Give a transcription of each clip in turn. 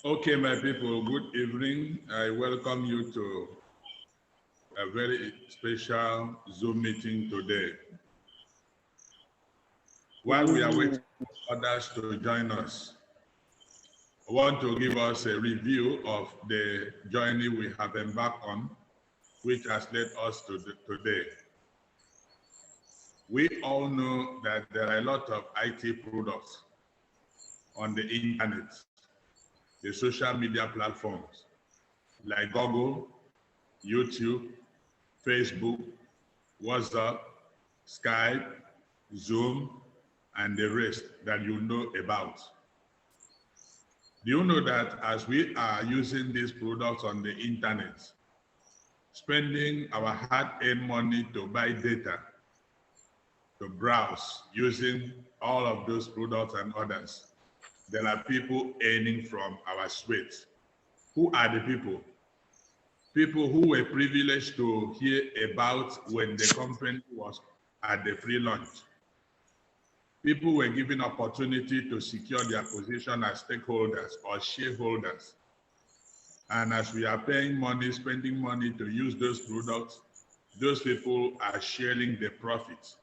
Okay, my people, good evening. I welcome you to a very special Zoom meeting today. While we are waiting for others to join us, I want to give us a review of the journey we have embarked on, which has led us to today. We all know that there are a lot of IT products on the internet, the social media platforms like Google, YouTube, Facebook, WhatsApp, Skype, Zoom, and the rest that you know about. Do you know that as we are using these products on the internet, spending our hard-earned money to buy data, to browse using all of those products and others, there are people earning from our sweat. Who are the people? People who were privileged to hear about when the company was at the free launch. People were given opportunity to secure their position as stakeholders or shareholders. And as we are paying money, spending money to use those products, those people are sharing the profits.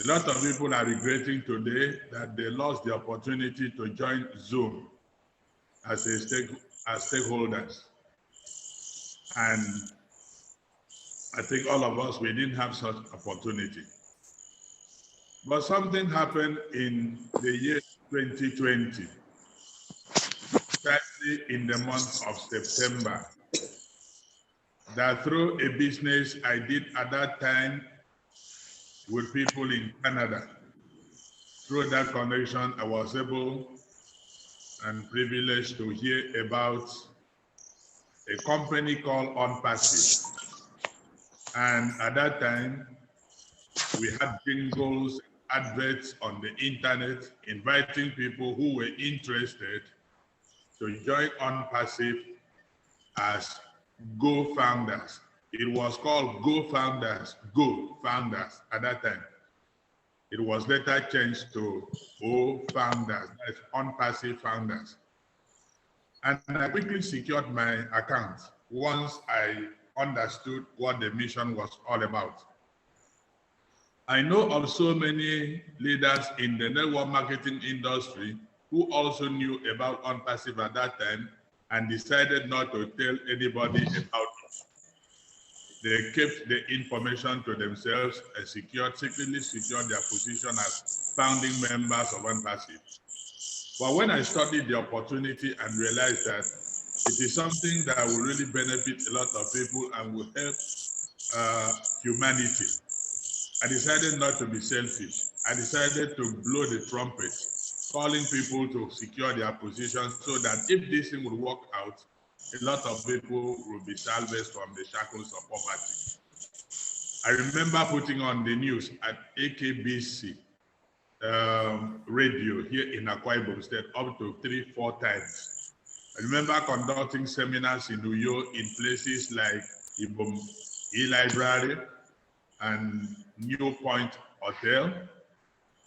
A lot of people are regretting today that they lost the opportunity to join Zoom as stakeholders. And I think all of us, we didn't have such opportunity. But something happened in the year 2020, especially in the month of September, that through a business I did at that time with people in Canada, through that connection, I was able and privileged to hear about a company called Onpassive. And at that time, we had jingles, adverts on the internet, inviting people who were interested to join Onpassive as Go Founders. It was called Go Founders at that time. It was later changed to O Founders, that's Onpassive Founders. And I quickly secured my account once I understood what the mission was all about. I know of so many leaders in the network marketing industry who also knew about Onpassive at that time and decided not to tell anybody about it. They kept the information to themselves and secretly secured their position as founding members of Onpassive. But when I studied the opportunity and realized that it is something that will really benefit a lot of people and will help humanity, I decided not to be selfish. I decided to blow the trumpet, calling people to secure their position so that if this thing would work out, a lot of people will be salvaged from the shackles of poverty. I remember putting on the news at AKBC radio here in Akwa Ibom State up to 3-4 times. I remember conducting seminars in Uyo in places like Ibom E-Library and New Point Hotel,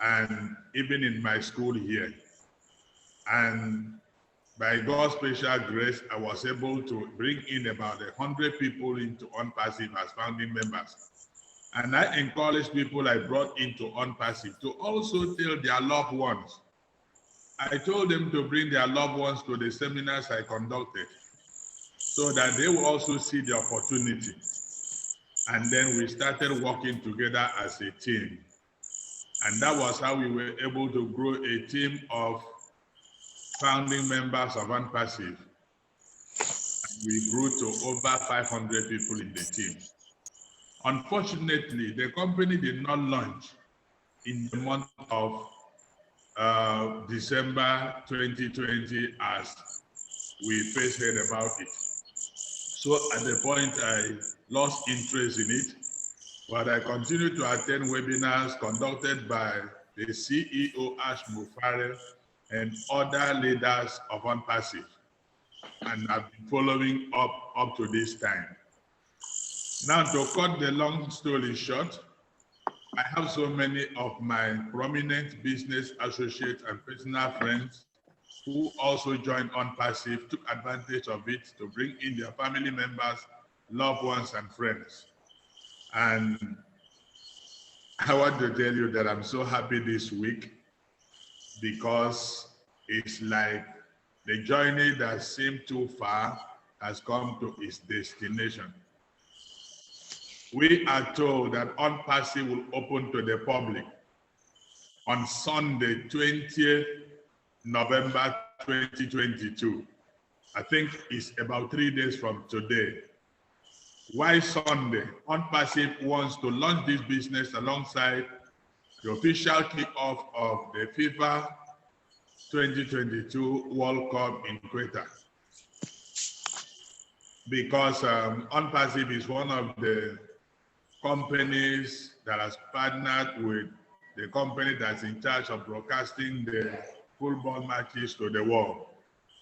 and even in my school here. And by God's special grace, I was able to bring in about 100 people into Onpassive as founding members. And I encouraged people I brought into Onpassive to also tell their loved ones. I told them to bring their loved ones to the seminars I conducted so that they will also see the opportunity. And then we started working together as a team. And that was how we were able to grow a team of founding members of Onpassive. We grew to over 500 people in the team. Unfortunately, the company did not launch in the month of December 2020 as we first heard about it. So at the point I lost interest in it, but I continued to attend webinars conducted by the CEO Ash Mufare and other leaders of Onpassive, and I've been following up to this time. Now, to cut the long story short, I have so many of my prominent business associates and personal friends who also joined Onpassive took advantage of it to bring in their family members, loved ones, and friends. And I want to tell you that I'm so happy this week because it's like the journey that seemed too far has come to its destination. We are told that Onpassive will open to the public on Sunday, 20th November 2022. I think it's about 3 days from today. Why Sunday? Onpassive wants to launch this business alongside the official kickoff of the FIFA 2022 World Cup in Quetta. Because Onpassive is one of the companies that has partnered with the company that's in charge of broadcasting the football matches to the world.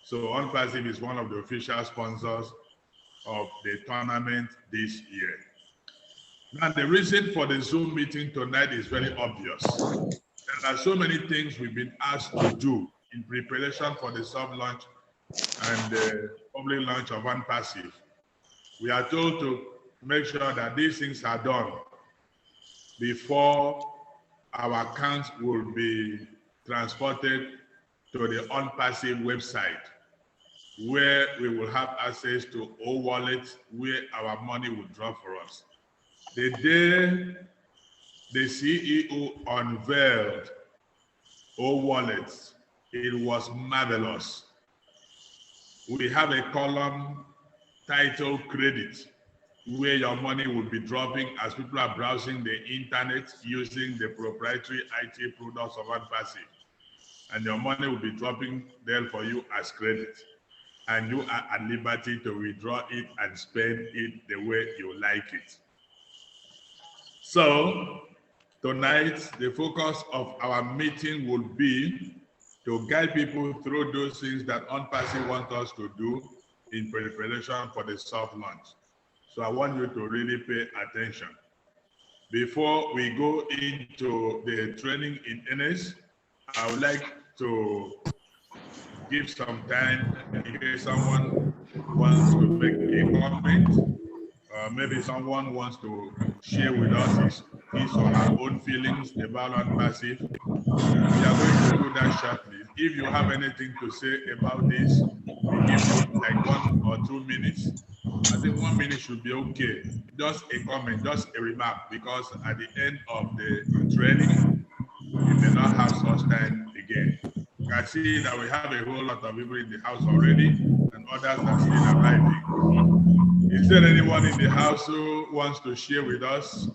So Onpassive is one of the official sponsors of the tournament this year. Now, the reason for the Zoom meeting tonight is very obvious. There are so many things we've been asked to do in preparation for the soft launch and the public launch of Onpassive. We are told to make sure that these things are done before our accounts will be transported to the Onpassive website, where we will have access to O-Wallet, where our money will drop for us. The day the CEO unveiled O-Wallets, it was marvelous. We have a column titled Credit, where your money will be dropping as people are browsing the internet using the proprietary IT products of Onpassive. And your money will be dropping there for you as credit. And you are at liberty to withdraw it and spend it the way you like it. So tonight, the focus of our meeting will be to guide people through those things that Onpassive wants us to do in preparation for the soft launch. So I want you to really pay attention. Before we go into the training in earnest, I would like to give some time in case someone wants to make a comment. Maybe someone wants to share with us his or her own feelings about Onpassive. We are going to do that shortly. If you have anything to say about this, we give you like 1 or 2 minutes. I think 1 minute should be okay. Just a comment, just a remark, because at the end of the training, we may not have such time again. You can see that we have a whole lot of people in the house already, and others are still arriving. Is there anyone in the house who wants to share with us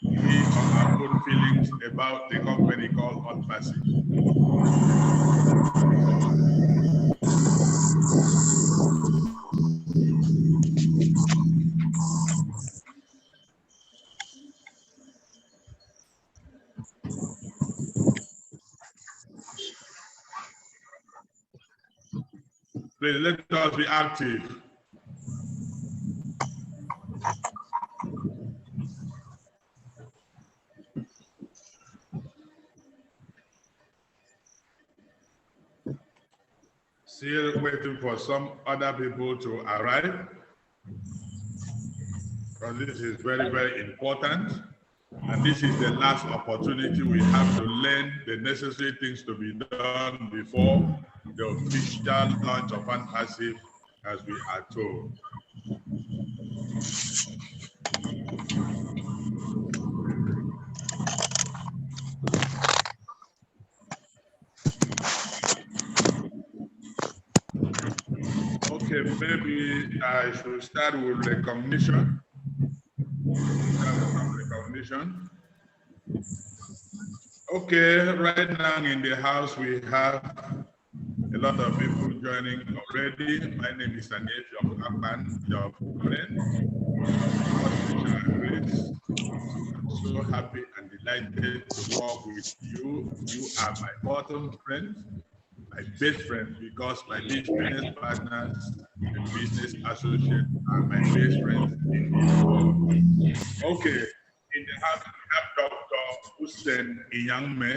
his or her own feelings about the company called Onpassive? Please let us be active. Still waiting for some other people to arrive, because this is very, very important. And this is the last opportunity we have to learn the necessary things to be done before the official launch of Onpassive, as we are told. Okay, maybe I should start with recognition. Okay, right now in the house we have a lot of people joining already. My name is Anief Yokakban, your friend. I'm so happy and delighted to work with you. You are my bottom friend, my best friend, because my business partners and business associates are my best friends in this world. Okay, in the house we have Dr. Hussein Iyangme,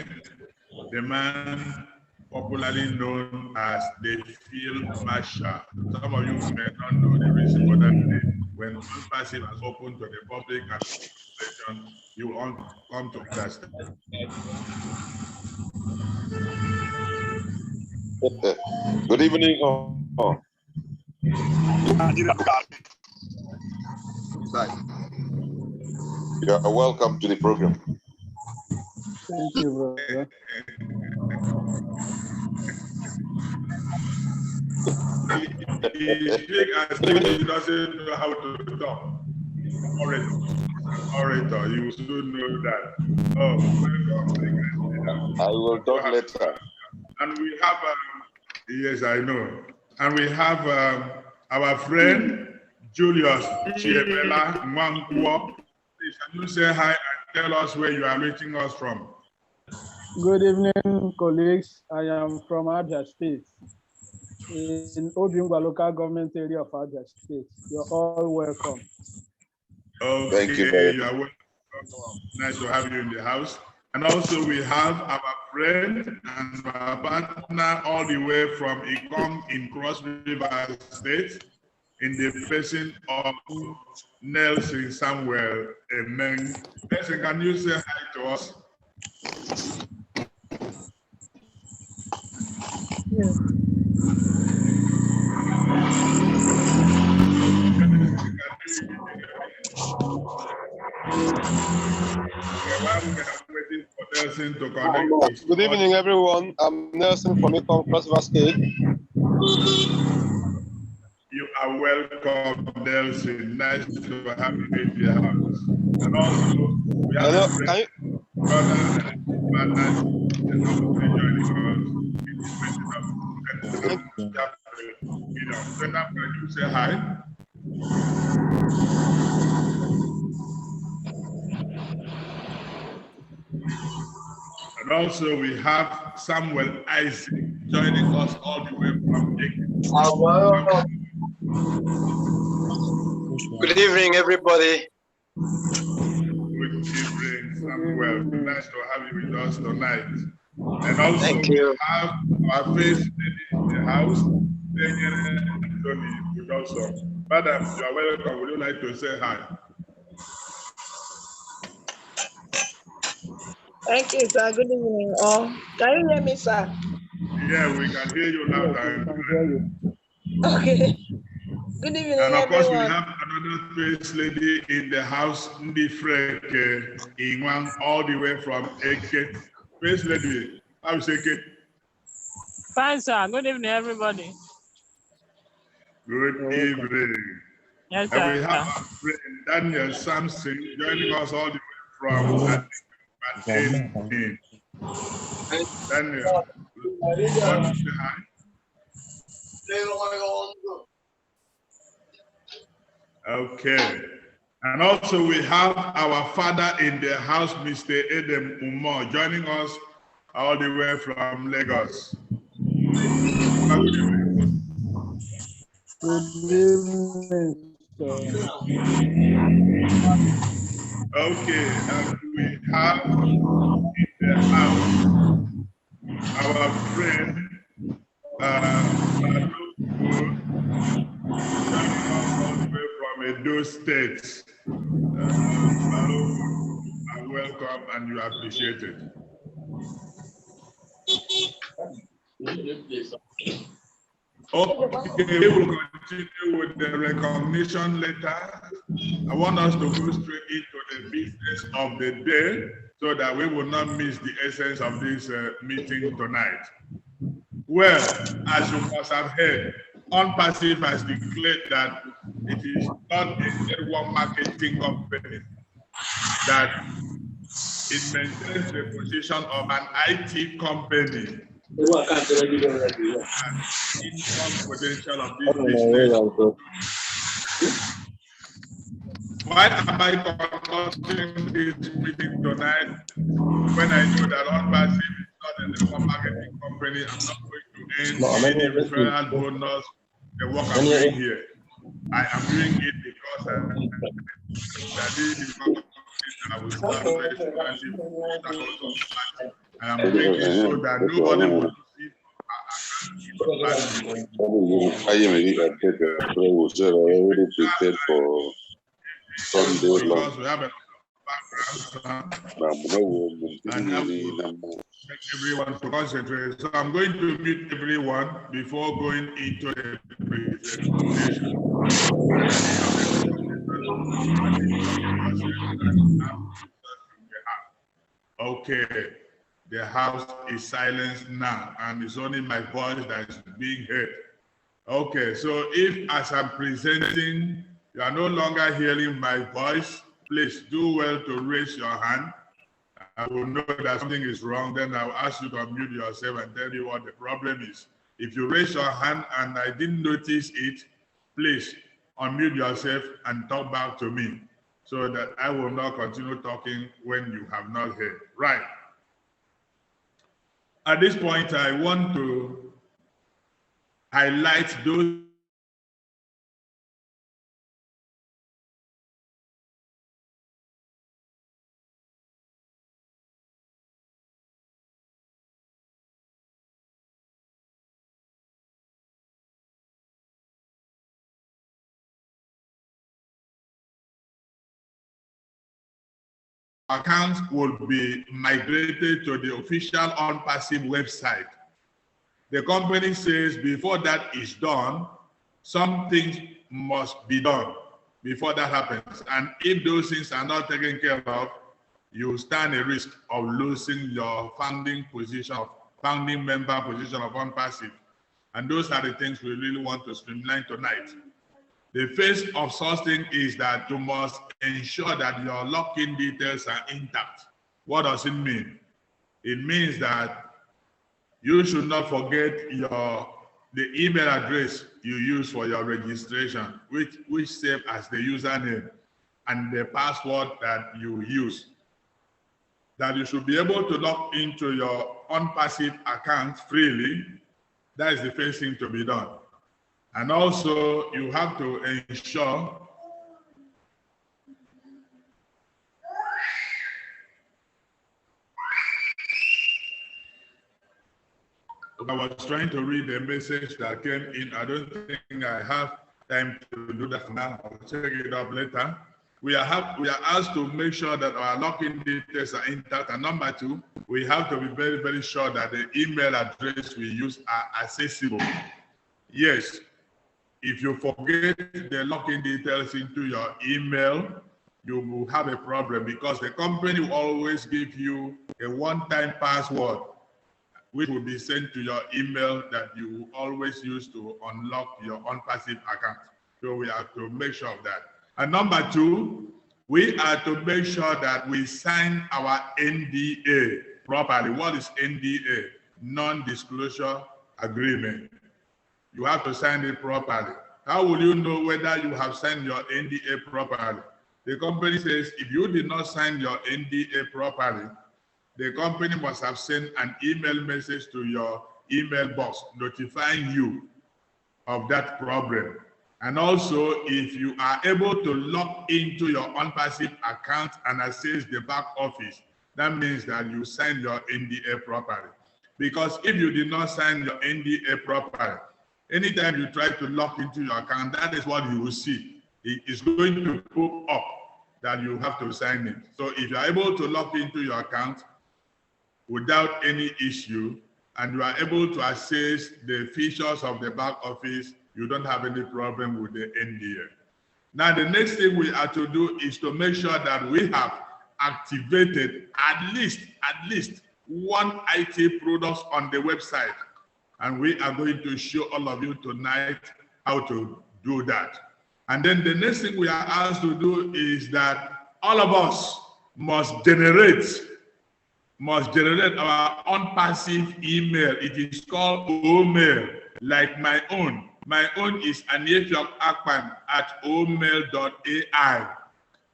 the man popularly known as the Field Marshal. Some of you may not know the reason for that name. When Onpassive has opened to the public administration, you will come to understand. Good evening, all. You are welcome to the program. Thank you, brother. He speaks as if he doesn't know how to talk. Orator, you should know that. Oh, welcome. I will talk later. And we have, yes, I know. And we have our friend Julius Chiebela Mwankwo. Please, can you say hi and tell us where you are reaching us from? Good evening, colleagues. I am from Abia State, in Obiungwa local government area of Abia State. You're all welcome. Okay, thank you very much. You are welcome. Nice to have you in the house. And also we have our friend and our partner all the way from Ikom in Cross River State, in the person of Nelson Samuel Amen. Nelson, can you say hi to us? Yes. Good evening, everyone. I'm Nelson from Ikom, Cross River State. You are welcome, Nelson. Nice to have you in the house. And also, we have a friend, brother, can you say hi? And also we have Samuel Isaac joining us all the way from Good evening, everybody. Good evening, Samuel. Nice to have you with us tonight. And also Thank you. we have our face lady in the house, Tony, with also. Madam, you are welcome. Would you like to say hi? Thank you, sir. Good evening, all. Can you hear me, sir? Yeah, we can hear you loud and clear. Okay. Good evening, and of course, everyone. we have another face lady in the house, Ndi Freke Inwan, all the way from Eke. Face lady, how's Eke? Fine, sir. Good evening, everybody. Good evening. Yes, sir. And we have our friend Daniel Sampson joining us all the way from Daniel, want to say hi? Okay. And also we have our father in the house, Mr. Edem Umar, joining us all the way from Lagos. Good evening, sir. Okay, and we have in the house our friend from Edo State. Are welcome and you are appreciated. Okay, we will continue with the recognition letter. I want us to go straight into the business of the day so that we will not miss the essence of this meeting tonight. Well, as you must have heard, Onpassive has declared that it is not a network marketing company, that it maintains the position of an IT company. Income potential of this business. Why am I conducting this meeting tonight when I know that Onpassive is not a network marketing company? I'm not going to earn any referral bonus the work I'm doing here. I am doing it because I will start I am doing it so that nobody will see I am was already prepared for Sunday long. Because we have a background and have to make everyone to concentrate. So I'm going to mute everyone before going into the presentation. Okay, the house is silenced now, and it's only my voice that is being heard. Okay, so if as I'm presenting, you are no longer hearing my voice, please do well to raise your hand. I will know that something is wrong, then I'll ask you to unmute yourself and tell you what the problem is. If you raise your hand and I didn't notice it, please unmute yourself and talk back to me so that I will not continue talking when you have not heard. Right. At this point, I want to highlight those accounts will be migrated to the official Onpassive website. The company says before that is done, some things must be done before that happens. And if those things are not taken care of, you stand a risk of losing your founding position, founding member position of Onpassive. And those are the things we really want to streamline tonight. The first of such thing is that you must ensure that your login details are intact. What does it mean? It means that you should not forget the email address you use for your registration, which serves as the username, and the password that you use. That you should be able to log into your Onpassive account freely. That is the first thing to be done. And also, you have to ensure I was trying to read the message that came in. I don't think I have time to do that now. I'll check it up later. We are asked to make sure that our login details are intact. And number two, we have to be very, very sure that the email address we use are accessible. Yes. If you forget the login details into your email, you will have a problem because the company will always give you a one-time password, which will be sent to your email that you will always use to unlock your Onpassive account. So we have to make sure of that. And number two, we are to make sure that we sign our NDA properly. What is NDA? Non-disclosure agreement. You have to sign it properly. How will you know whether you have signed your NDA properly? The company says if you did not sign your NDA properly, the company must have sent an email message to your email box notifying you of that problem. And also, if you are able to log into your Onpassive account and access the back office, that means that you signed your NDA properly. Because if you did not sign your NDA properly, anytime you try to log into your account, that is what you will see. It is going to pop up that you have to sign it. So if you are able to log into your account without any issue, and you are able to access the features of the back office, you don't have any problem with the NDA. Now, the next thing we have to do is to make sure that we have activated at least one IT product on the website. And we are going to show all of you tonight how to do that. And then the next thing we are asked to do is that all of us must generate our Onpassive email. It is called OMail, like my own. My own is aniefyokakpan@omail.ai.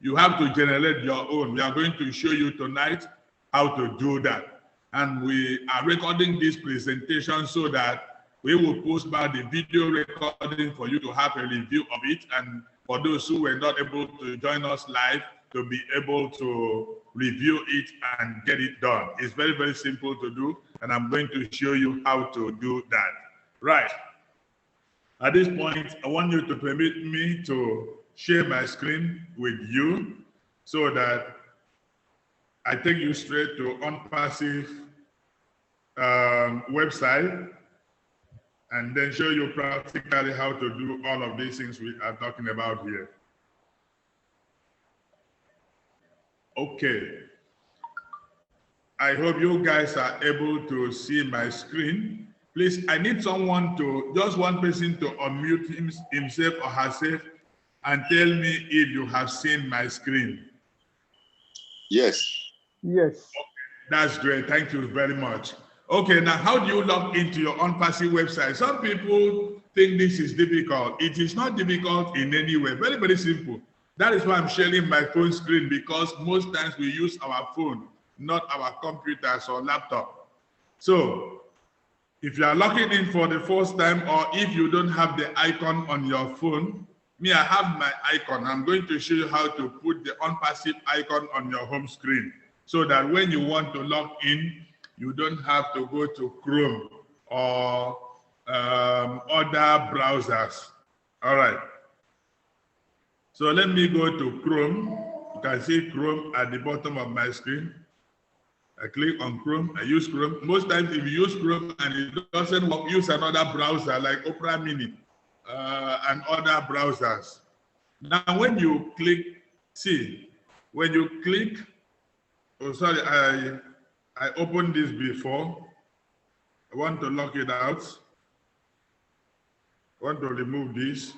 You have to generate your own. We are going to show you tonight how to do that. And we are recording this presentation so that we will post back the video recording for you to have a review of it. And for those who were not able to join us live, to be able to review it and get it done. It's very, very simple to do. And I'm going to show you how to do that. Right. At this point, I want you to permit me to share my screen with you so that I take you straight to Onpassive website and then show you practically how to do all of these things we are talking about here. Okay. I hope you guys are able to see my screen. Please, I need someone to, just one person to unmute himself or herself and tell me if you have seen my screen. Yes. Yes. Okay, that's great. Thank you very much. Okay, now how do you log into your Onpassive website? Some people think this is difficult. It is not difficult in any way. Very, very simple. That is why I'm sharing my phone screen, because most times we use our phone, not our computers or laptop. So if you are logging in for the first time, or if you don't have the icon on your phone, I have my icon. I'm going to show you how to put the Onpassive icon on your home screen so that when you want to log in, you don't have to go to Chrome or other browsers. All right. So let me go to Chrome. You can see Chrome at the bottom of my screen. I click on Chrome. I use Chrome. Most times, if you use Chrome and it doesn't work, use another browser like Opera Mini and other browsers. Now, when you click, see, when you click, oh, sorry, I opened this before. I want to lock it out. I want to remove this.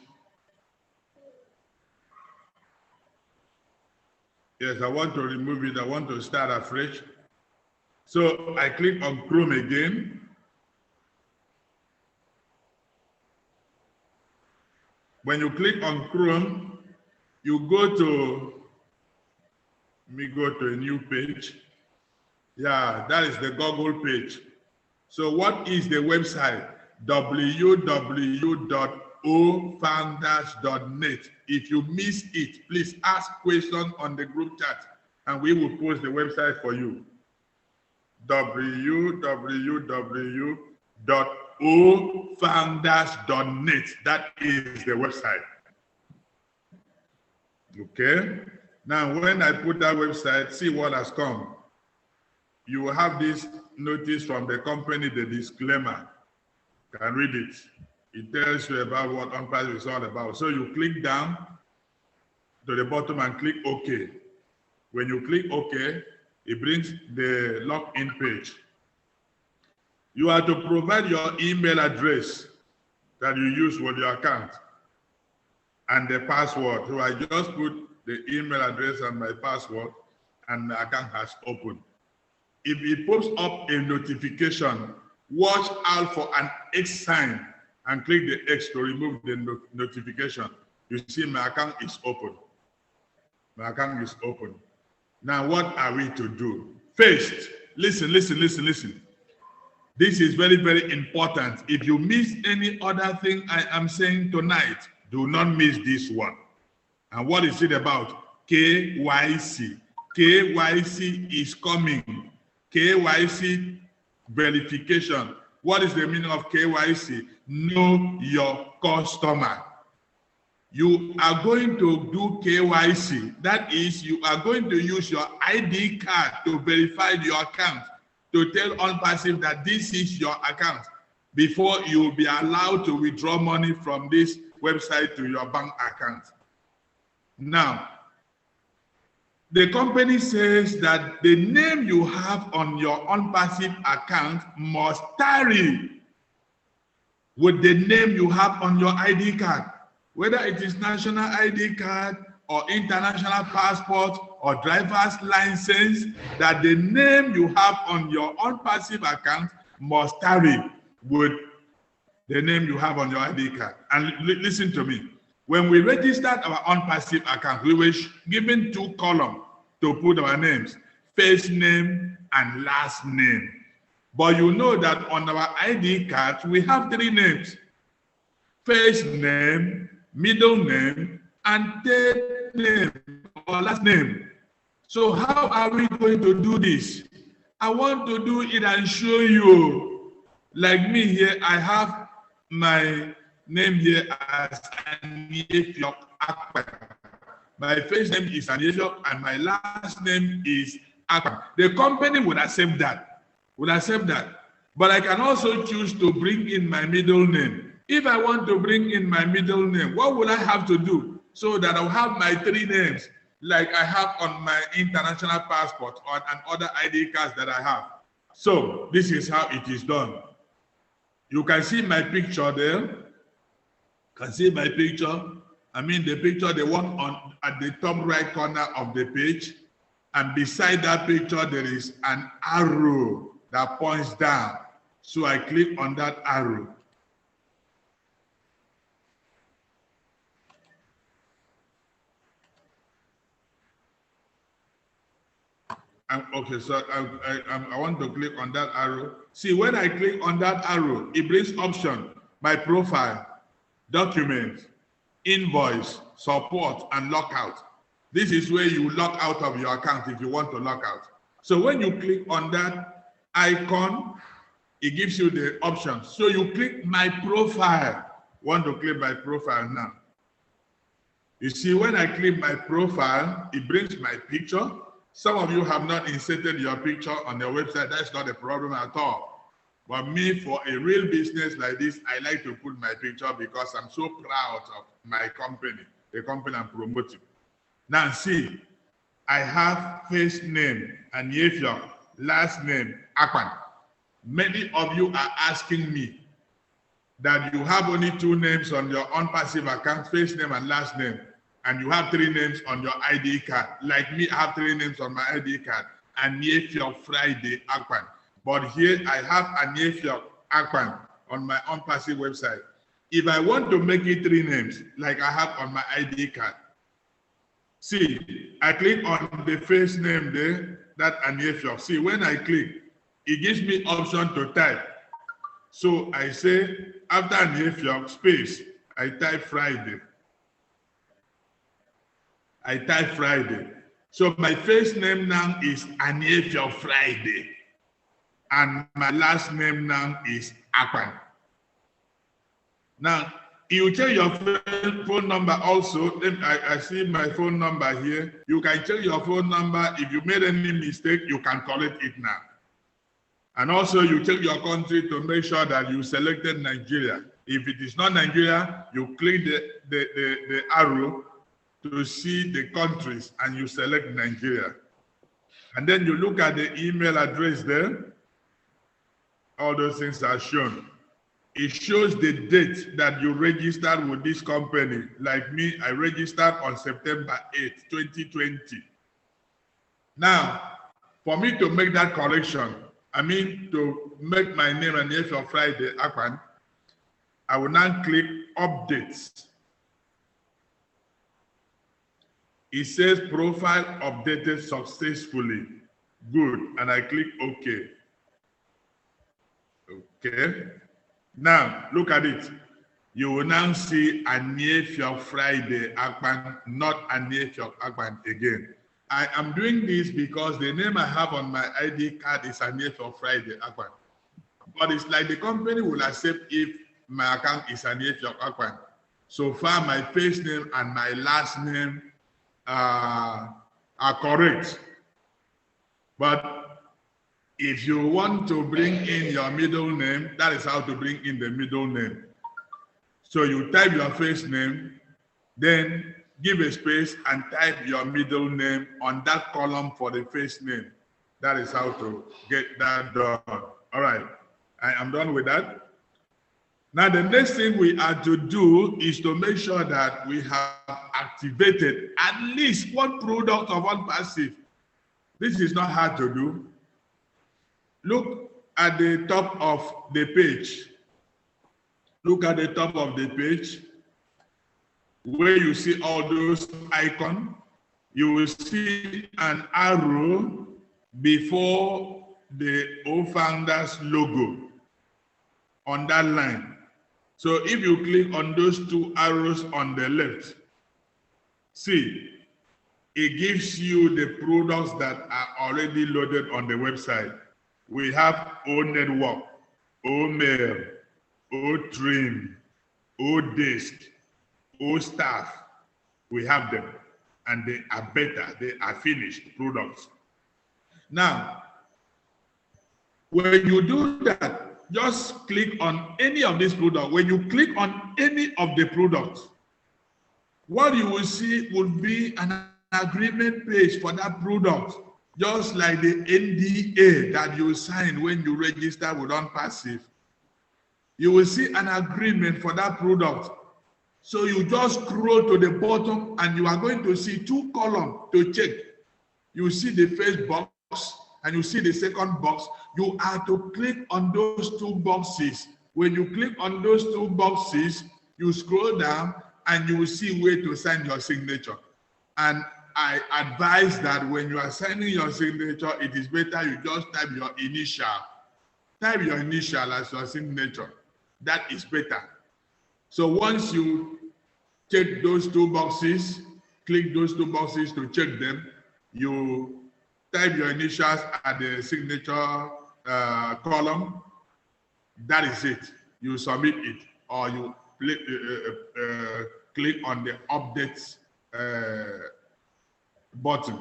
Yes, I want to remove it. I want to start afresh. So I click on Chrome again. When you click on Chrome, you go to, let me go to a new page. Yeah, that is the Google page. So what is the website? www.ofounders.net. If you miss it, please ask questions on the group chat and we will post the website for you. www.ofounders.net. That is the website. Okay. Now, when I put that website, see what has come. You will have this notice from the company, the disclaimer. You can read it. It tells you about what Onpassive is all about. So you click down to the bottom and click OK. When you click OK, it brings the login page. You are to provide your email address that you use with your account and the password. So I just put the email address and my password, and my account has opened. If it pops up a notification, watch out for an X sign and click the X to remove the notification. You see my account is open. My account is open. Now, what are we to do? First, listen. This is very, very important. If you miss any other thing I am saying tonight, do not miss this one. And what is it about? KYC. KYC is coming. KYC verification. What is the meaning of KYC? Know your customer. You are going to do KYC. That is, you are going to use your ID card to verify your account, to tell Onpassive that this is your account before you will be allowed to withdraw money from this website to your bank account. Now, the company says that the name you have on your Onpassive account must tally with the name you have on your ID card, whether it is national ID card or international passport or driver's license, that the name you have on your Onpassive account must tally with the name you have on your ID card. And listen to me. When we registered our Onpassive account, we were given 2 columns to put our names, first name and last name. But you know that on our ID cards, we have 3 names: first name, middle name, and third name or last name. So how are we going to do this? I want to do it and show you. Like me here, I have my name here as Aniefio Akpan. My first name is Aniefio and my last name is Akpan. The company would accept that. But I can also choose to bring in my middle name. If I want to bring in my middle name, what would I have to do so that I'll have my 3 names like I have on my international passport or and other ID cards that I have? So this is how it is done. You can see my picture there. Can see my picture. I mean the picture, the one on at the top right corner of the page. And beside that picture, there is an arrow that points down. So I click on that arrow. Okay, so I want to click on that arrow. See, when I click on that arrow, it brings option, my profile, document, invoice, support, and lockout. This is where you log out of your account if you want to log out. So when you click on that icon, it gives you the options. So you click my profile. Want to click my profile now. You see, when I click my profile, it brings my picture. Some of you have not inserted your picture on your website. That's not a problem at all. But me, for a real business like this, I like to put my picture because I'm so proud of my company, the company I'm promoting. Now see, I have first name, Aniefio, last name, Akpan. Many of you are asking me that you have only 2 names on your Onpassive account, first name and last name, and you have 3 names on your ID card. Like me, I have 3 names on my ID card, Aniefio Friday Akpan. But here I have Aniefio Akpan on my Onpassive website. If I want to make it 3 names, like I have on my ID card, see, I click on the first name there, that Aniefio. See, when I click, it gives me option to type. So I say, after Aniefio, space, I type Friday. I type Friday. So my first name now is Aniefio Friday. And my last name now is Akpan. Now, you check your phone number also. I see my phone number here. You can check your phone number. If you made any mistake, you can correct it now. And also you check your country to make sure that you selected Nigeria. If it is not Nigeria, you click the arrow to see the countries and you select Nigeria. And then you look at the email address there. All those things are shown. It shows the date that you registered with this company. Like me, I registered on September 8, 2020. Now, for me to make that correction, I mean to make my name Aniefio Friday Akpan, I will now click Updates. It says Profile updated successfully. Good, and I click OK. Okay. Now, look at it. You will now see Aniefio Friday Akpan, not Aniefio Akpan again. I am doing this because the name I have on my ID card is Aniefio Friday Akpan. But it's like the company will accept if my account is Aniefio Akpan. So far, my first name and my last name are correct. But if you want to bring in your middle name, that is how to bring in the middle name. So you type your first name, then give a space and type your middle name on that column for the first name. That is how to get that done. All right, I am done with that. Now the next thing we are to do is to make sure that we have activated at least one product of Onpassive. This is not hard to do. Look at the top of the page. Look at the top of the page where you see all those icons. You will see an arrow before the O-Founders logo on that line. So if you click on those 2 arrows on the left, see, it gives you the products that are already loaded on the website. We have O Network, O Mail, old trim, old disc, old staff. We have them, and they are better. They are finished products. Now, when you do that, just click on any of these products. When you click on any of the products, what you will see will be an agreement page for that product, just like the NDA that you sign when you register with Onpassive. You will see an agreement for that product. So you just scroll to the bottom and you are going to see 2 columns to check. You see the first box and you see the second box. You are to click on those 2 boxes. When you click on those 2 boxes, you scroll down and you will see where to sign your signature. And I advise that when you are signing your signature, it is better you just type your initial. Type your initial as your signature. That is better. So once you check those 2 boxes, click those 2 boxes to check them, you type your initials at the signature column. That is it. You submit it, or you click on the update button.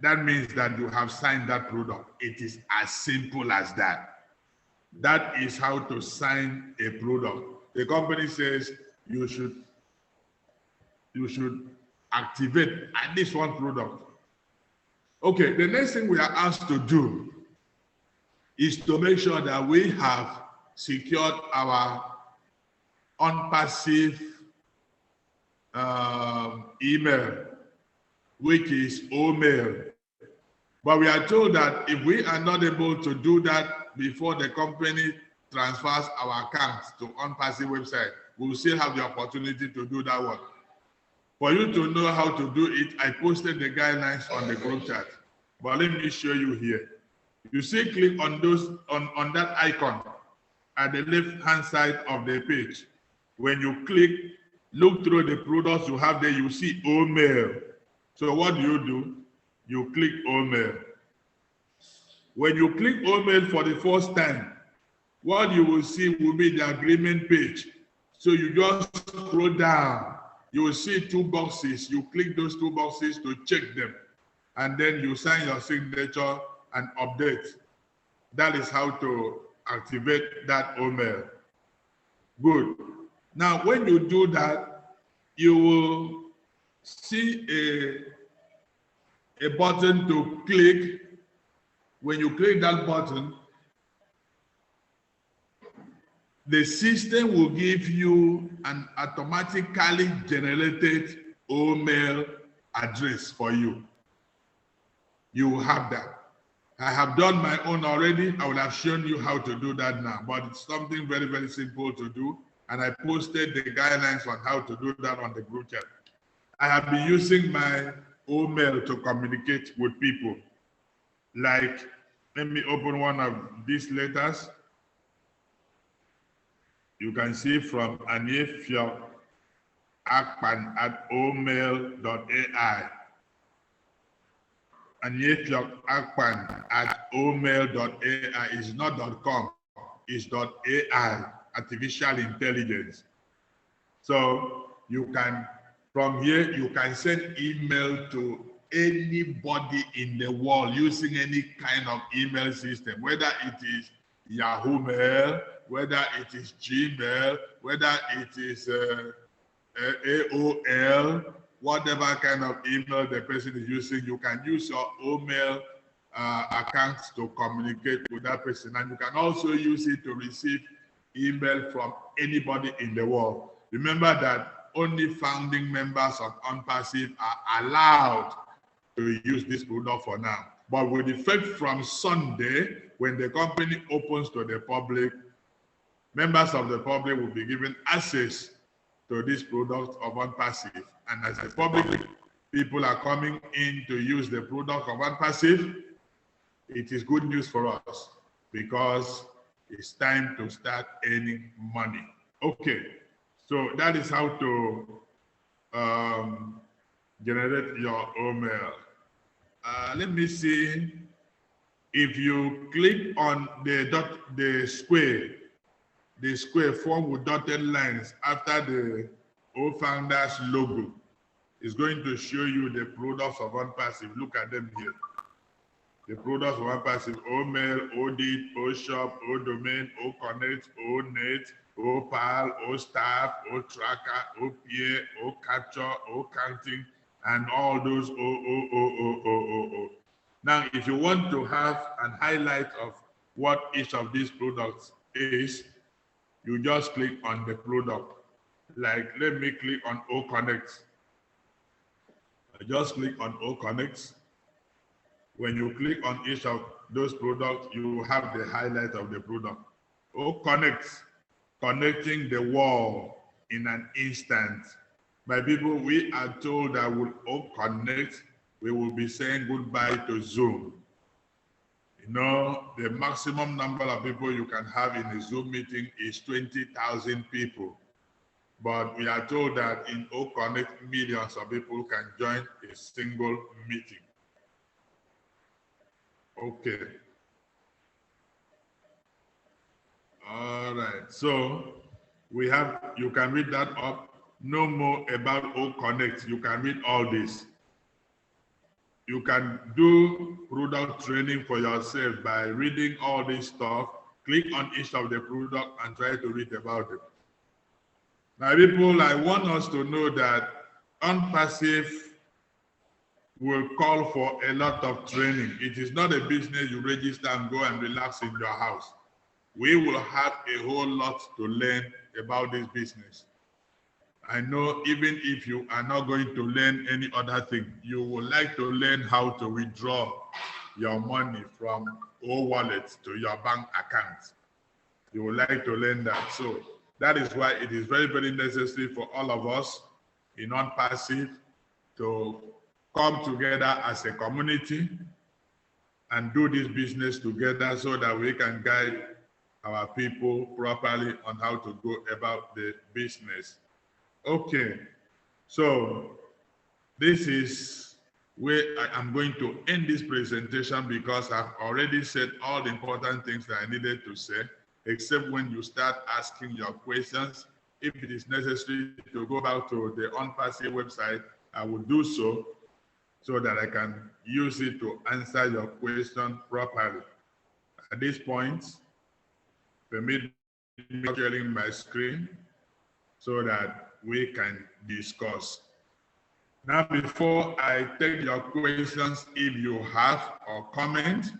That means that you have signed that product. It is as simple as that. That is how to sign a product. The company says you should activate at least 1 product. Okay, the next thing we are asked to do is to make sure that we have secured our Onpassive email, which is OMail. But we are told that if we are not able to do that before the company transfers our accounts to Onpassive website, we will still have the opportunity to do that one. For you to know how to do it, I posted the guidelines on the group chat. But let me show you here. You see, click on those on that icon at the left-hand side of the page. When you click, look through the products you have there, you see OMail. So what do? You click OMail. When you click OMail for the first time, what you will see will be the agreement page. So you just scroll down. You will see 2 boxes. You click those 2 boxes to check them. And then you sign your signature and update. That is how to activate that OMail. Good. Now, when you do that, you will see a button to click. When you click that button, the system will give you an automatically generated OMail address for you. You will have that. I have done my own already. I will have shown you how to do that now, but it's something very, very simple to do. And I posted the guidelines on how to do that on the group chat. I have been using my OMail to communicate with people. Like, let me open one of these letters. You can see from Anifio Akpan at omail.ai. Anifio Akpan at omail.ai is not .com, it's .ai, artificial intelligence. So you can, from here, you can send email to anybody in the world using any kind of email system, whether it is Yahoo Mail, whether it is Gmail, whether it is AOL, whatever kind of email the person is using, you can use your OMail accounts to communicate with that person. And you can also use it to receive email from anybody in the world. Remember that only founding members of Onpassive are allowed to use this product for now. But with effect from Sunday, when the company opens to the public, members of the public will be given access to this product of Onpassive. And as the public people are coming in to use the product of Onpassive, it is good news for us because it's time to start earning money. Okay, so that is how to generate your OMail. Let me see. If you click on the square the square formed with dotted lines after the O-Founders logo is going to show you the products of Onpassive. Look at them here. The products of Onpassive: O-Mail, O-Dit, O-Shop, O-Domain, O-Connect, O-Net, O-Pal, O-Staff, O-Tracker, O-Peer, O-Capture, O-Counting, and all those O. Now, if you want to have an highlight of what each of these products is, you just click on the product. Like, let me click on O-Connect. I just click on O-Connect. When you click on each of those products, you have the highlight of the product. O-Connect, connecting the wall in an instant. My people, we are told that with O-Connect, we will be saying goodbye to Zoom. You know, the maximum number of people you can have in a Zoom meeting is 20,000 people. But we are told that in O-Connect, millions of people can join a single meeting. Okay. All right. So we have, you can read that up. No more about O-Connect. You can read all this. You can do product training for yourself by reading all this stuff. Click on each of the product and try to read about it. Now, people, I want us to know that Onpassive will call for a lot of training. It is not a business you register and go and relax in your house. We will have a whole lot to learn about this business. I know even if you are not going to learn any other thing, you would like to learn how to withdraw your money from O-Wallet to your bank account. You would like to learn that. So that is why it is very, very necessary for all of us in Onpassive to come together as a community and do this business together so that we can guide our people properly on how to go about the business. Okay, so this is where I am going to end this presentation because I've already said all the important things that I needed to say, except when you start asking your questions. If it is necessary to go back to the Onpassive website, I will do so that I can use it to answer your question properly. At this point, permit me sharing my screen so that we can discuss. Now, before I take your questions, if you have or comment,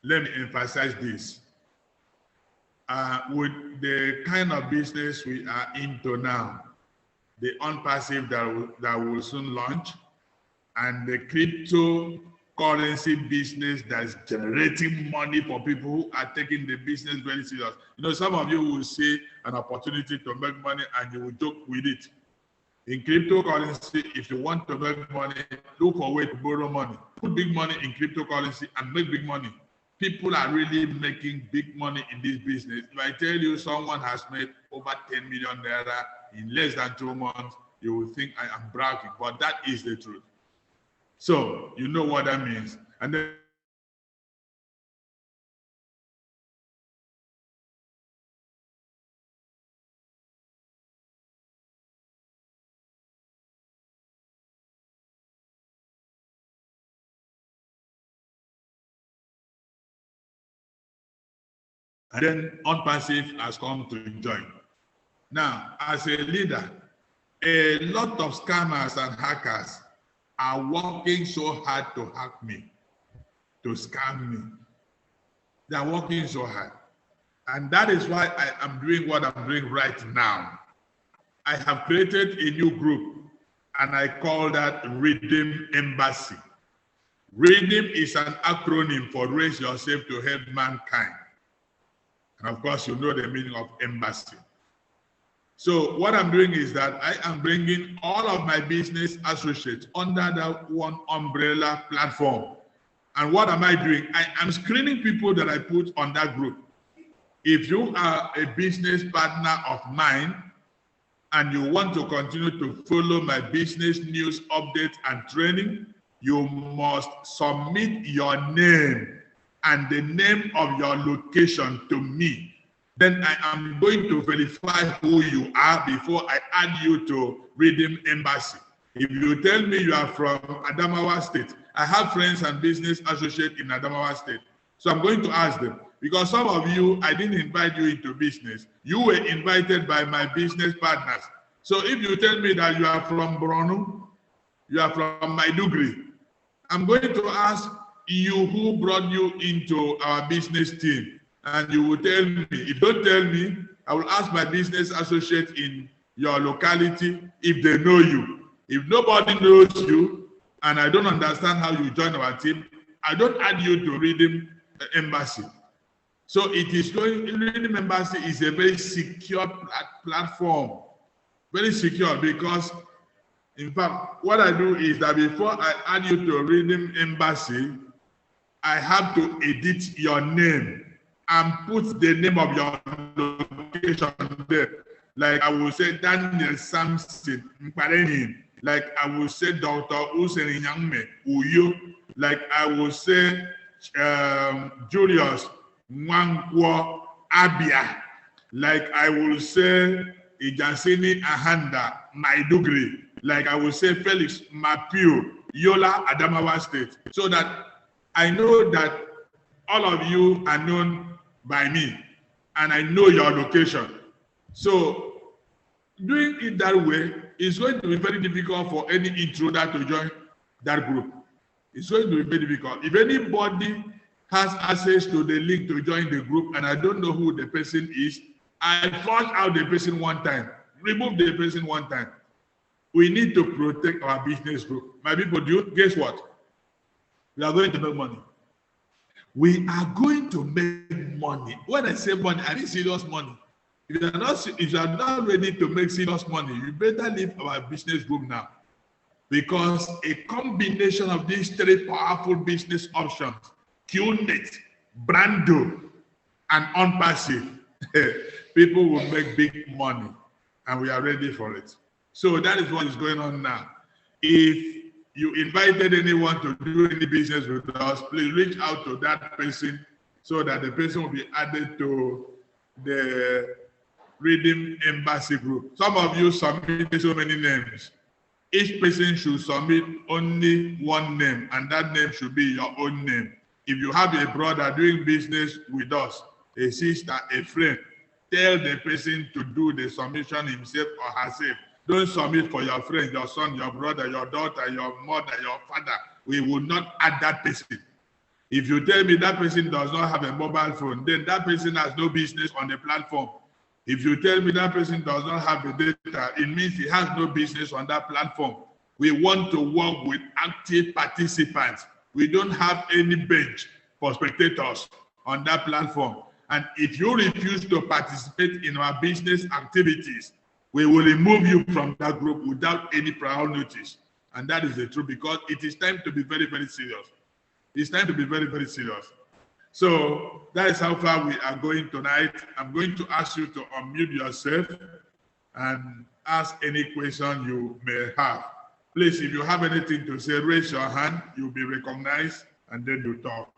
let me emphasize this. With the kind of business we are into now, the Onpassive that will soon launch, and the cryptocurrency business that's generating money for people who are taking the business very serious. You know, some of you will see an opportunity to make money and you will joke with it. In cryptocurrency, if you want to make money, look for a way to borrow money. Put big money in cryptocurrency and make big money. People are really making big money in this business. If I tell you someone has made over 10 million naira in less than 2 months, you will think I am bragging, but that is the truth. So you know what that means. And then Onpassive has come to join. Now, as a leader, a lot of scammers and hackers are working so hard to hack me, to scam me. They are working so hard. And that is why I am doing what I'm doing right now. I have created a new group, and I call that Redeem Embassy. Redeem is an acronym for Raise Yourself to Help Mankind. And of course, you know the meaning of embassy. So what I'm doing is that I am bringing all of my business associates under that one umbrella platform. And what am I doing? I am screening people that I put on that group. If you are a business partner of mine and you want to continue to follow my business news updates and training, you must submit your name and the name of your location to me. then I am going to verify who you are before I add you to Redeem Embassy. If you tell me you are from Adamawa State, I have friends and business associates in Adamawa State. So I'm going to ask them, because some of you, I didn't invite you into business. You were invited by my business partners. So if you tell me that you are from Borno, you are from Maiduguri, I'm going to ask you who brought you into our business team. And you will tell me. If you don't tell me, I will ask my business associate in your locality if they know you. If nobody knows you, and I don't understand how you join our team, I don't add you to Redeem Embassy. So it is going, Redeem Embassy is a very secure platform. Very secure, because in fact, what I do is that before I add you to Redeem Embassy, I have to edit your name and put the name of your location there. Like I will say Daniel Samson Mpareni. Like I will say Dr. Useni Nyangme Uyo. Like I will say Julius Mwankwo Abia. Like I will say Ijasini Ahanda Maiduguri. Like I will say Felix Mapio Yola Adamawa State. So that I know that all of you are known by me, and I know your location. So doing it that way is going to be very difficult for any intruder to join that group. It's going to be very difficult. If anybody has access to the link to join the group and I don't know who the person is, I flush out the person one time, remove the person one time. We need to protect our business group. My people, guess what? We are going to make money. We are going to make money. When I say money, I mean serious money. If you are not ready to make serious money, you better leave our business group now. Because a combination of these three powerful business options, QNet, Brando, and Onpassive, people will make big money. And we are ready for it. So that is what is going on now. If you invited anyone to do any business with us, please reach out to that person so that the person will be added to the Redeem Embassy group. Some of you submitted so many names. Each person should submit only one name, and that name should be your own name. If you have a brother doing business with us, a sister, a friend, tell the person to do the submission himself or herself. Don't submit for your friend, your son, your brother, your daughter, your mother, your father. We will not add that person. If you tell me that person does not have a mobile phone, then that person has no business on the platform. If you tell me that person does not have the data, it means he has no business on that platform. We want to work with active participants. We don't have any bench for spectators on that platform. And if you refuse to participate in our business activities, we will remove you from that group without any prior notice. And that is the truth, because it is time to be very, very serious. It's time to be very, very serious. So that is how far we are going tonight. I'm going to ask you to unmute yourself and ask any question you may have. Please, if you have anything to say, raise your hand. You'll be recognized, and then you talk.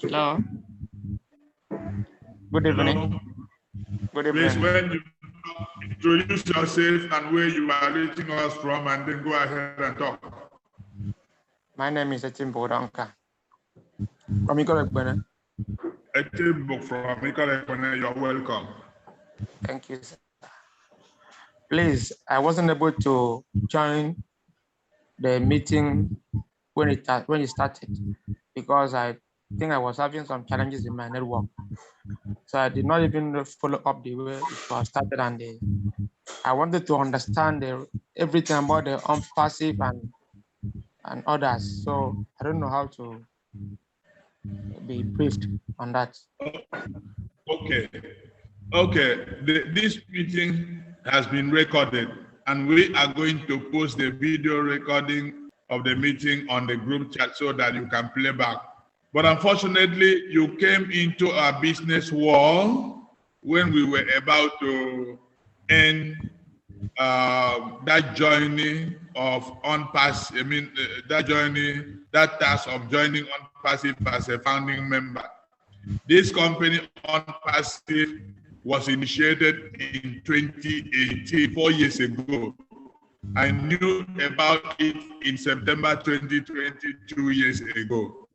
Hello. Good evening. Hello? Good evening. Please, when you introduce yourself and where you are reaching us from, and then go ahead and talk. My name is Etimbo Donka. From Ikorekbene. Etimbo from Ikorekbene, you're welcome. Thank you, sir. Please, I wasn't able to join the meeting when it started because I think I was having some challenges in my network. So I did not even follow up the way it was started, and I wanted to understand everything about the Onpassive and others. So I don't know how to be briefed on that. Okay. This meeting has been recorded, and we are going to post the video recording of the meeting on the group chat so that you can play back. But unfortunately, you came into our business wall when we were about to end that journey of Onpassive. I mean, that task of joining Onpassive as a founding member. This company, Onpassive, was initiated in 2018, 4 years ago. I knew about it in September 2020, 2 years ago.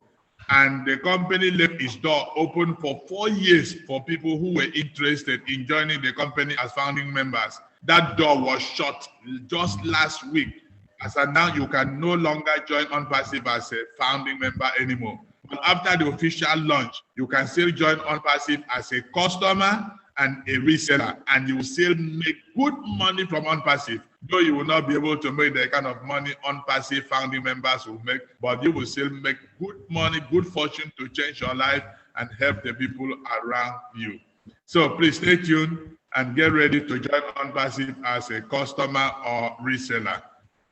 And the company left its door open for 4 years for people who were interested in joining the company as founding members. That door was shut just last week. As of now, you can no longer join Onpassive as a founding member anymore. But after the official launch, you can still join Onpassive as a customer and a reseller, and you will still make good money from Onpassive. Though you will not be able to make the kind of money Onpassive founding members will make, but you will still make good money, good fortune to change your life and help the people around you. So please stay tuned and get ready to join Onpassive as a customer or reseller.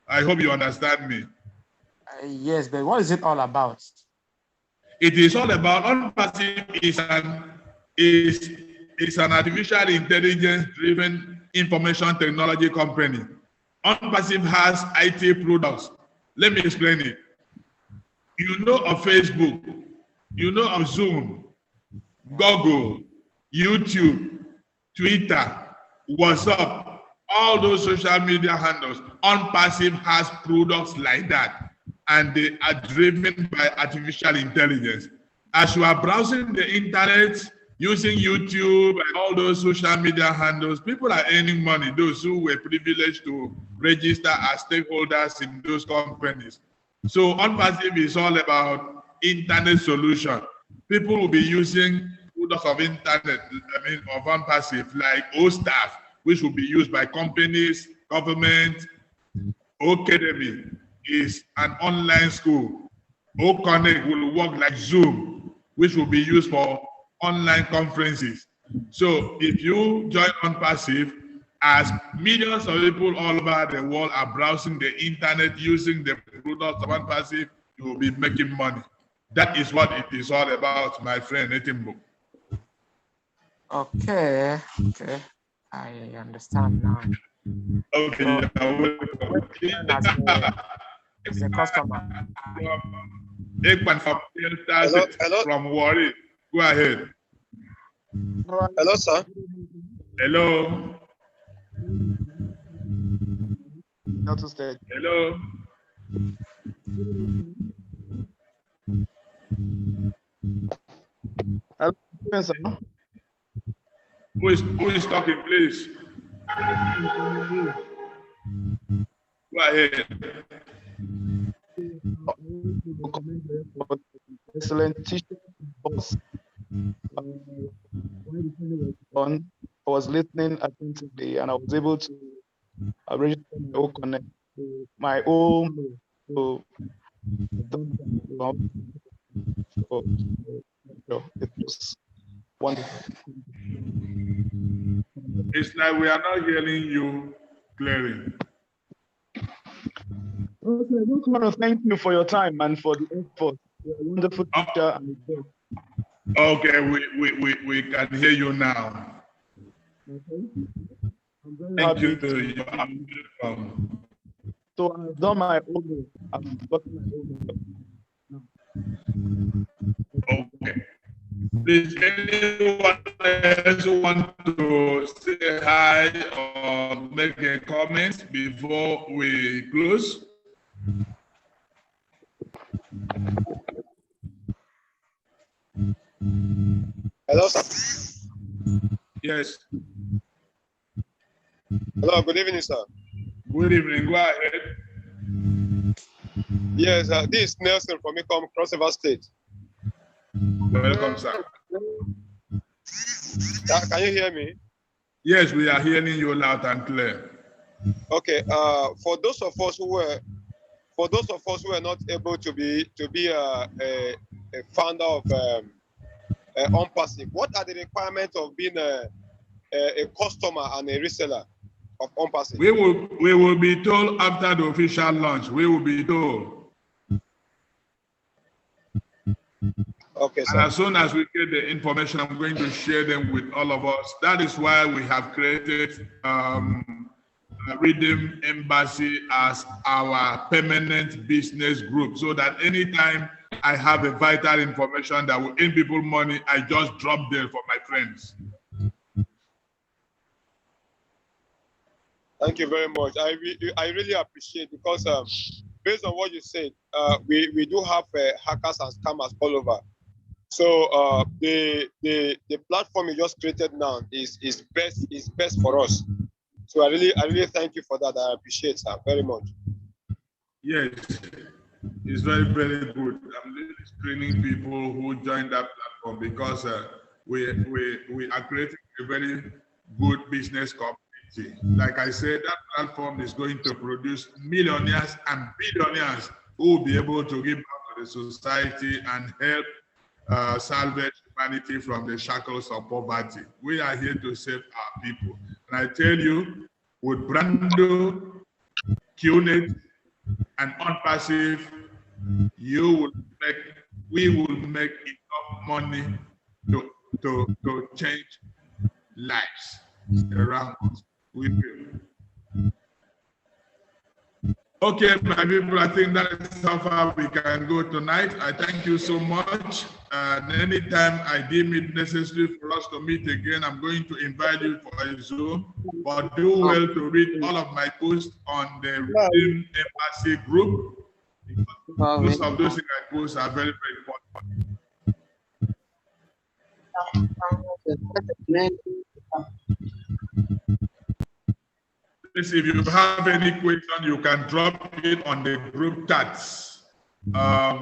I hope you understand me. Yes, but what is it all about? It is all about Onpassive is an artificial intelligence-driven information technology company. Onpassive has IT products. Let me explain it. You know of Facebook, you know of Zoom, Google, YouTube, Twitter, WhatsApp, all those social media handles. Onpassive has products like that, and they are driven by artificial intelligence. As you are browsing the internet, using YouTube and all those social media handles, people are earning money, those who were privileged to register as stakeholders in those companies. So Onpassive is all about internet solution. People will be using products of internet, of Onpassive, like OStaff, which will be used by companies, government. Academy is an online school. Connect will work like Zoom, which will be used for online conferences. So if you join Onpassive, as millions of people all over the world are browsing the internet using the products of Onpassive, you will be making money. That is what it is all about, my friend Etimbo. Okay, I understand now. Okay, as a customer. Hello? From Warri. Go ahead. Hello, sir. Hello. Hello. Hello, sir. Who is talking, please? Go ahead. Excellent teacher. I was listening attentively, and I was able to register my own connect, my own. So it was wonderful. It's like we are not hearing you clearly. Okay, I just want to thank you for your time and for the effort. You're a wonderful teacher. Okay, we can hear you now. Okay. I'm very Thank happy you. So I've done my own. I've gotten my own. Okay. Please, anyone else want to say hi or make a comment before we close? Hello, sir. Yes. Hello, good evening, sir. Good evening. Go ahead. Yes, this is Nelson from Ecom, Cross River State. Welcome, sir. Can you hear me? Yes, we are hearing you loud and clear. Okay. For those of us who were not able to be a founder of Onpassive, what are the requirements of being a customer and a reseller of Onpassive? We will be told after the official launch. We will be told. Okay, And sir. as soon as we get the information, I'm going to share them with all of us. That is why we have created Rhythm Embassy as our permanent business group, so that anytime I have a vital information that will earn people money, I just drop there for my friends. Thank you very much. I really appreciate, because based on what you said, we do have hackers and scammers all over. So the platform you just created now is best for us. So I really thank you for that. I appreciate that very much. Yes, it's very, very good. I'm really screening people who join that platform, because we are creating a very good business community. Like I said, that platform is going to produce millionaires and billionaires who will be able to give back to the society and help salvage humanity from the shackles of poverty. We are here to save our people. And I tell you, with Brando, QNet, and Onpassive, we will make enough money to change lives around us. We will. Okay, my people, I think that is how far we can go tonight. I thank you so much. And anytime I deem it necessary for us to meet again, I'm going to invite you for a Zoom. But do well to read all of my posts on the Rhythm Embassy group. Most of those things I post are very, very important. Please, if you have any question, you can drop it on the group chats. Have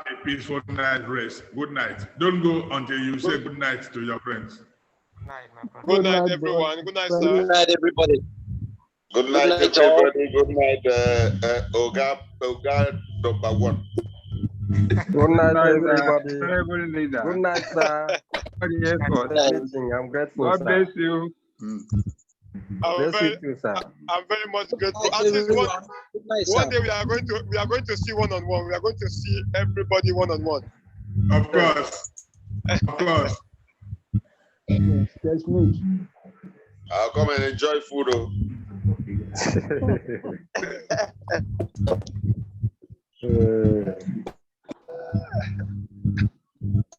a peaceful night rest. Good night. Don't go until you say good night to your friends. Good night, my brother. Good night, everyone. Good night, sir. Good night, everybody. Good night, everybody. Good night, Oga number one. Good night, everybody. Terrible leader. Good night, sir. Yes, For the meeting. I'm grateful, God sir. bless you. Bless you too, sir. I'm very much grateful. At least one day we are going to see one-on-one. We are going to see everybody one-on-one. Of course. Of course. Yes, that's me. I'll come and enjoy food. Oh.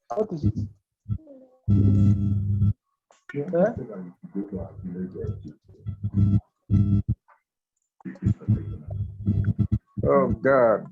What is it? Oh, God.